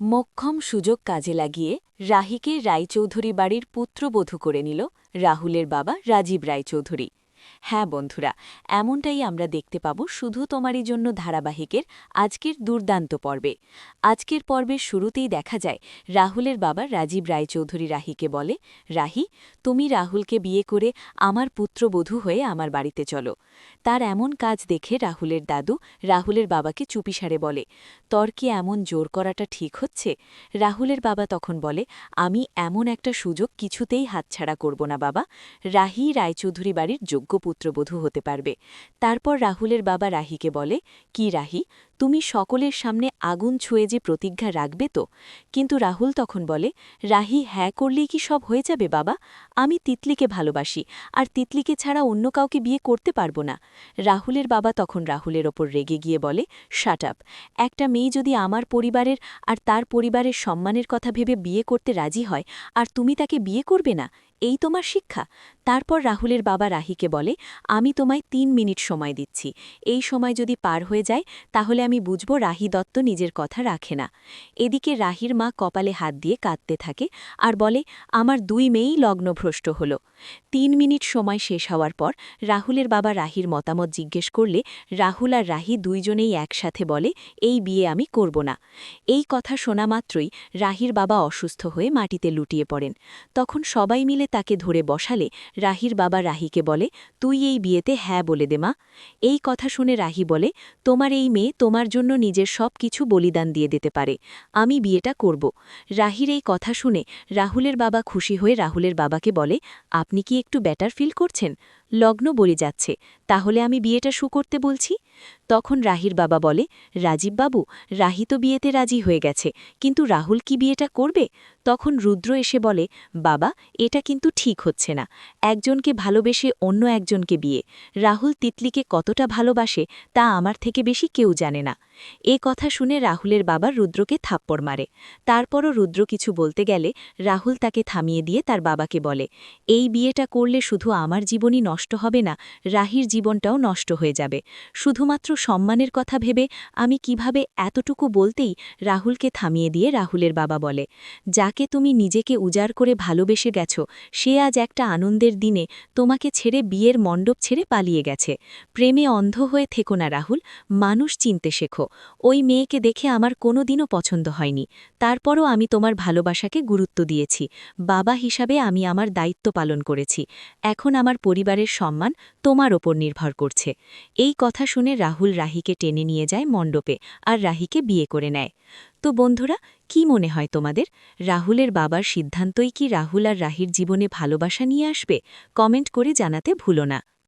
মোক্ষম সুযোগ কাজে লাগিয়ে রাহিকে রায়চৌধুরী বাড়ির পুত্রবধূ করে নিল রাহুলের বাবা রাজীব রায়চৌধুরী। হ্যাঁ বন্ধুরা, এমনটাই আমরা দেখতে পাব শুধু তোমারই জন্য ধারাবাহিকের আজকের দুর্দান্ত পর্বে। আজকের পর্বের শুরুতেই দেখা যায় রাহুলের বাবা রাজীব রায়চৌধুরী রাহিকে বলে, রাহি, তুমি রাহুলকে বিয়ে করে আমার পুত্রবধূ হয়ে আমার বাড়িতে চলো। তার এমন কাজ দেখে রাহুলের দাদু রাহুলের বাবাকে চুপিসারে বলে, তোর কি এমন জোর করাটা ঠিক হচ্ছে? রাহুলের বাবা তখন বলে, আমি এমন একটা সুযোগ কিছুতেই হাতছাড়া করব না বাবা। রাহি রায়চৌধুরী বাড়ির যোগ্য পুত্রবধূ হতে পারবে। তারপর রাহুলের বাবা রাহিকে বলে, কি রাহি, তুমি সকলের সামনে আগুন ছুঁয়ে যে প্রতিজ্ঞা রাখবে তো? কিন্তু রাহুল তখন বলে, রাহি, হ্যাঁ করলেই কি সব হয়ে যাবে বাবা? আমি তিতলিকে ভালোবাসি, আর তিতলিকে ছাড়া অন্য কাউকে বিয়ে করতে পারবো না। রাহুলের বাবা তখন রাহুলের ওপর রেগে গিয়ে বলে, শাট আপ। একটা মেয়ে যদি আমার পরিবারের আর তার পরিবারের সম্মানের কথা ভেবে বিয়ে করতে রাজি হয়, আর তুমি তাকে বিয়ে করবে না, এই তোমার শিক্ষা? তারপর রাহুলের বাবা রাহিকে বলে, আমি তোমায় ৩ মিনিট সময় দিচ্ছি। এই সময় যদি পার হয়ে যায় তাহলে আমি বুঝব রাহি দত্ত নিজের কথা রাখে না। এদিকে রাহির মা কপালে হাত দিয়ে কাঁদতে থাকে আর বলে, আমার ২ মেয়েই লগ্নভ্রষ্ট হল। ৩ মিনিট সময় শেষ হওয়ার পর রাহুলের বাবা রাহির মতামত জিজ্ঞেস করলে রাহুল আর রাহি দুইজনেই একসাথে বলে, এই বিয়ে আমি করব না। এই কথা শোনা মাত্রই রাহির বাবা অসুস্থ হয়ে মাটিতে লুটিয়ে পড়েন। তখন সবাই মিলে তাকে ধরে বসালে রাহির বাবা রাহিকে বলে, তুই এই বিয়েতে হ্যাঁ বলে দে মা। এই কথা শুনে রাহি বলে, তোমার এই মেয়ে তোমার জন্য নিজের সব কিছু বলিদান দিয়ে দিতে পারে, আমি বিয়েটা করব। রাহির এই কথা শুনে রাহুলের বাবা খুশি হয়ে রাহুলের বাবাকে বলে, আপনি কি একটু বেটার ফিল করছেন? লগ্ন বলে যাচ্ছে, তাহলে আমি বিয়েটা করতে বলছি। তখন রাহির বাবা বলে, রাজীব বাবু, রাহি তো বিয়েতে রাজি হয়ে গেছে, কিন্তু রাহুল কি বিয়েটা করবে? তখন রুদ্র এসে বলে, বাবা, এটা কিন্তু ঠিক হচ্ছে না। একজনকে ভালোবেসে অন্য একজনকে বিয়ে। রাহুল তিতলিকে কতটা ভালোবাসে তা আমার থেকে বেশি কেউ জানে না। এ কথা শুনে রাহুলের বাবা রুদ্রকে থাপ্পড় মারে। তারপরও রুদ্র কিছু বলতে গেলে রাহুল তাকে থামিয়ে দিয়ে তার বাবাকে বলে, এই বিয়েটা করলে শুধু আমার জীবনই নষ্ট হবে না, রাহির জীবনটাও নষ্ট হয়ে যাবে। শুধুমাত্র সম্মানের কথা ভেবে আমি কিভাবে এতটুকু বলতেই রাহুলকে থামিয়ে দিয়ে রাহুলের বাবা বলে, যাকে তুমি নিজেকে উজাড় করে ভালোবেসে গেছ, সে আজ একটা আনন্দের দিনে তোমাকে ছেড়ে বিয়ের মণ্ডপ ছেড়ে পালিয়ে গেছে। প্রেমে অন্ধ হয়ে থেকো না রাহুল, মানুষ চিনতে শেখো। ওই মেয়েকে দেখে আমার কোনো দিনও পছন্দ হয়নি, তারপরও আমি তোমার ভালোবাসাকে গুরুত্ব দিয়েছি। বাবা হিসাবে আমি আমার দায়িত্ব পালন করেছি। এখন আমার পরিবারের সম্মান তোমার ওপর নির্ভর করছে। এই কথা শুনে রাহুল রাহিকে টেনে নিয়ে যায় মণ্ডপে আর রাহিকে বিয়ে করে নেয়। তো বন্ধুরা, কি মনে হয় তোমাদের? রাহুলের বাবার সিদ্ধান্তই কি রাহুল আর রাহির জীবনে ভালোবাসা নিয়ে আসবে? কমেন্ট করে জানাতে ভুলো না।